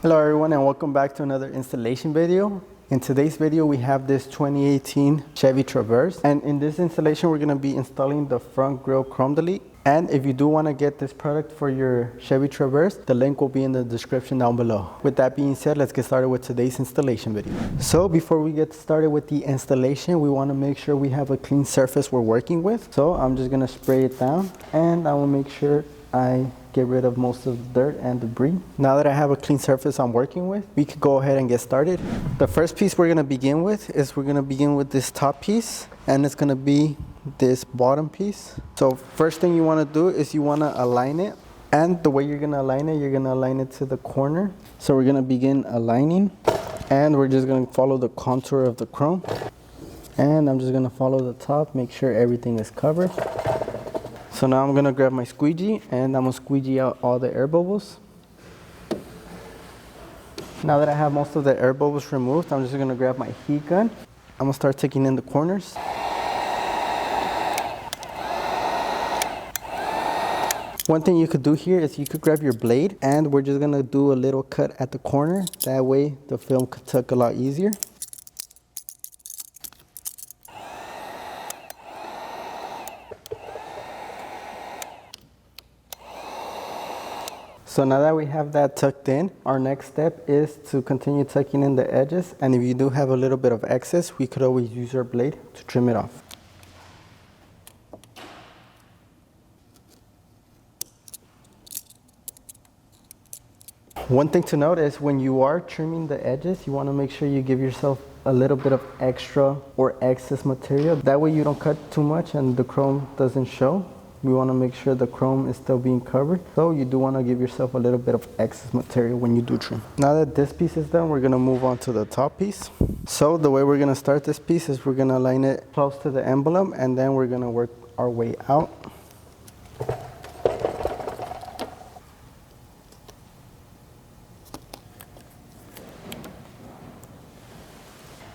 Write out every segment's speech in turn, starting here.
Hello everyone and welcome back to another installation video. In today's video we have this 2018 Chevy Traverse, and in this installation we're going to be installing the front grille chrome delete. And if you do want to get this product for your Chevy Traverse, the link will be in the description down below. With that being said, let's get started with today's installation video. So before we get started with the installation, we want to make sure we have a clean surface we're working with. So I'm just going to spray it down and I will make sure I get rid of most of the dirt and debris. Now that I have a clean surface I'm working with, we could go ahead and get started. The first piece we're going to begin with is this top piece, and it's going to be this bottom piece. So first thing you want to do is you want to align it, and the way you're going to align it, you're going to align it to the corner. So we're going to begin aligning, and we're just going to follow the contour of the chrome, and I'm just going to follow the top, make sure everything is covered. So now I'm going to grab my squeegee and I'm going to squeegee out all the air bubbles. Now that I have most of the air bubbles removed, I'm just going to grab my heat gun. I'm going to start taking in the corners. One thing you could do here is you could grab your blade, and we're just going to do a little cut at the corner. That way the film could tuck a lot easier. So now that we have that tucked in, our next step is to continue tucking in the edges, and if you do have a little bit of excess, we could always use our blade to trim it off. One thing to note is when you are trimming the edges, you want to make sure you give yourself a little bit of extra or excess material. That way you don't cut too much and the chrome doesn't show. We want to make sure the chrome is still being covered. So you do want to give yourself a little bit of excess material when you do trim. Now that this piece is done, we're going to move on to the top piece. So the way we're going to start this piece is we're going to align it close to the emblem, and then we're going to work our way out.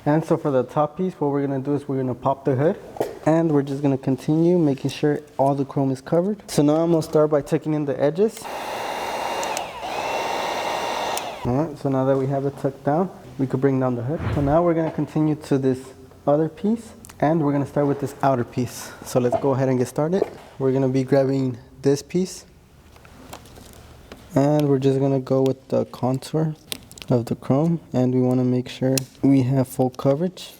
And so for the top piece, what we're going to do is we're going to pop the hood. And we're just going to continue making sure all the chrome is covered. So now I'm going to start by tucking in the edges. Alright, so now that we have it tucked down, we could bring down the hood. So now we're going to continue to this other piece, and we're going to start with this outer piece. So let's go ahead and get started. We're going to be grabbing this piece, and we're just going to go with the contour of the chrome, and we want to make sure we have full coverage.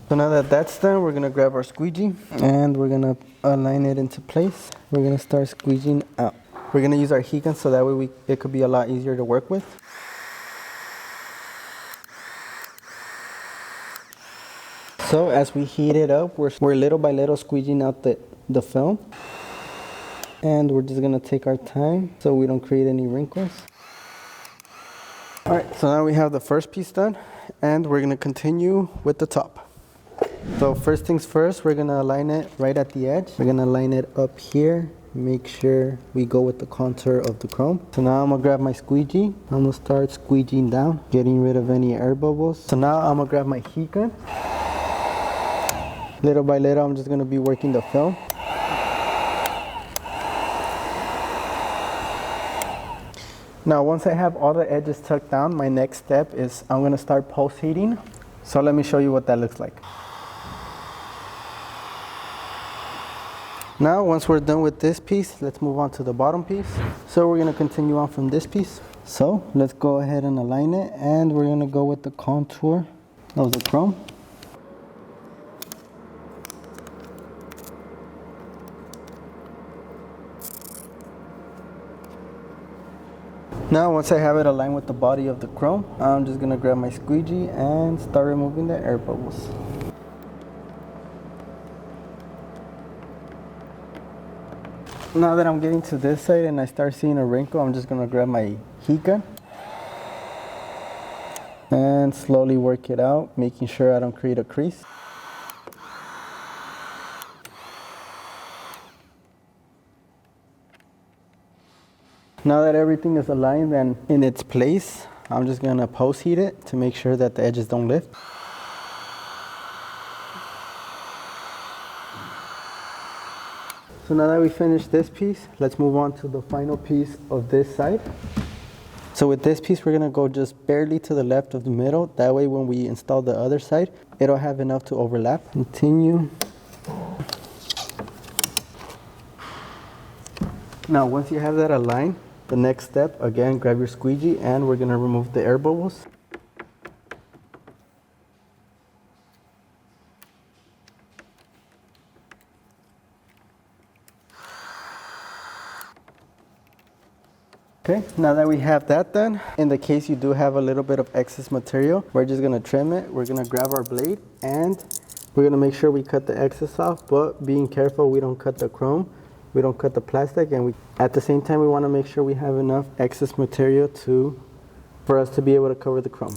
So now that that's done, we're going to grab our squeegee and we're going to align it into place. We're going to start squeegeeing out. We're going to use our heat gun so that way it could be a lot easier to work with. So as we heat it up, we're little by little squeegeeing out the film. And we're just going to take our time so we don't create any wrinkles. Alright, so now we have the first piece done, and we're going to continue with the top. So first things first, we're going to align it right at the edge. We're going to line it up here. Make sure we go with the contour of the chrome. So now I'm going to grab my squeegee. I'm going to start squeegeeing down, getting rid of any air bubbles. So now I'm going to grab my heat gun. Little by little, I'm just going to be working the film. Now once I have all the edges tucked down, my next step is I'm going to start post heating. So let me show you what that looks like. Now once we're done with this piece, let's move on to the bottom piece. So we're going to continue on from this piece. So let's go ahead and align it, and we're going to go with the contour of the chrome. Now once I have it aligned with the body of the chrome, I'm just going to grab my squeegee and start removing the air bubbles. Now that I'm getting to this side and I start seeing a wrinkle, I'm just going to grab my heat gun and slowly work it out, making sure I don't create a crease. Now that everything is aligned and in its place, I'm just going to post heat it to make sure that the edges don't lift. So now that we finished this piece, let's move on to the final piece of this side. So with this piece, we're gonna go just barely to the left of the middle. That way when we install the other side, it'll have enough to overlap. Continue. Now, once you have that aligned, the next step, again, grab your squeegee and we're gonna remove the air bubbles. Okay, now that we have that done, in the case you do have a little bit of excess material, we're just gonna trim it. We're gonna grab our blade and we're gonna make sure we cut the excess off, but being careful we don't cut the chrome, we don't cut the plastic, and at the same time we wanna make sure we have enough excess material for us to be able to cover the chrome.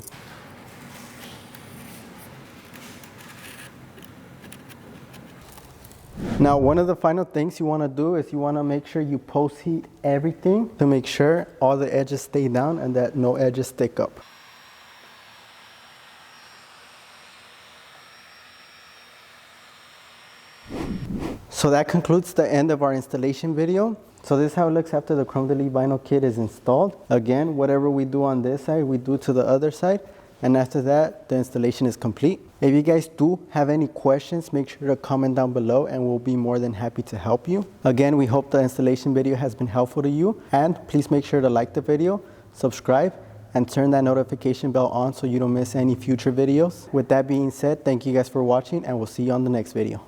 Now, one of the final things you want to do is you want to make sure you post heat everything to make sure all the edges stay down and that no edges stick up. So that concludes the end of our installation video. So this is how it looks after the Chrome Delete vinyl kit is installed. Again, whatever we do on this side, we do to the other side. And after that, the installation is complete. If you guys do have any questions, make sure to comment down below and we'll be more than happy to help you. Again, we hope the installation video has been helpful to you. And please make sure to like the video, subscribe, and turn that notification bell on so you don't miss any future videos. With that being said, thank you guys for watching and we'll see you on the next video.